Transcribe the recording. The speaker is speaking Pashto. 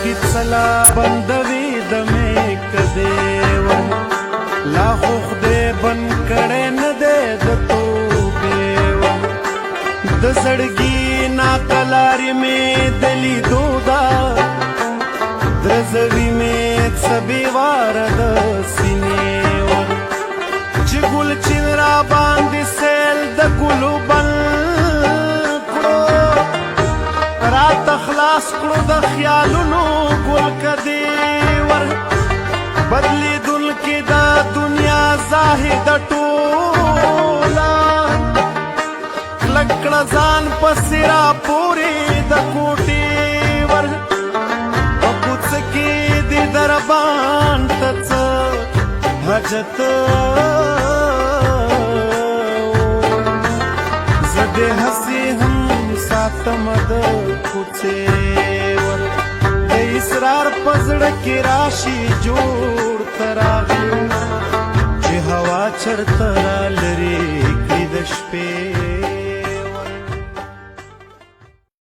کی څلا بندوي د مې کدیور لا خو خدای بن کړه نه دې د توبې ور د زړګي ناکلاري مې دلی دودا درزوي مې سبي وار د سینې ور چې ګل چې را باندې سیل د ګلو بل کړو رات خلاص کړو د خیالونو ګل کدی ور بدلی دل کې دا دنیا زاهد ټولا لکړه ځان پسرا پوری د کوټي ور پکوڅ کې دې دربان تڅ حاجت زده هسي هم ساتم د کوڅه ور د اسرار پزړه کې راشي جوړ تراغلو چې هوا چرته لري کې د شپې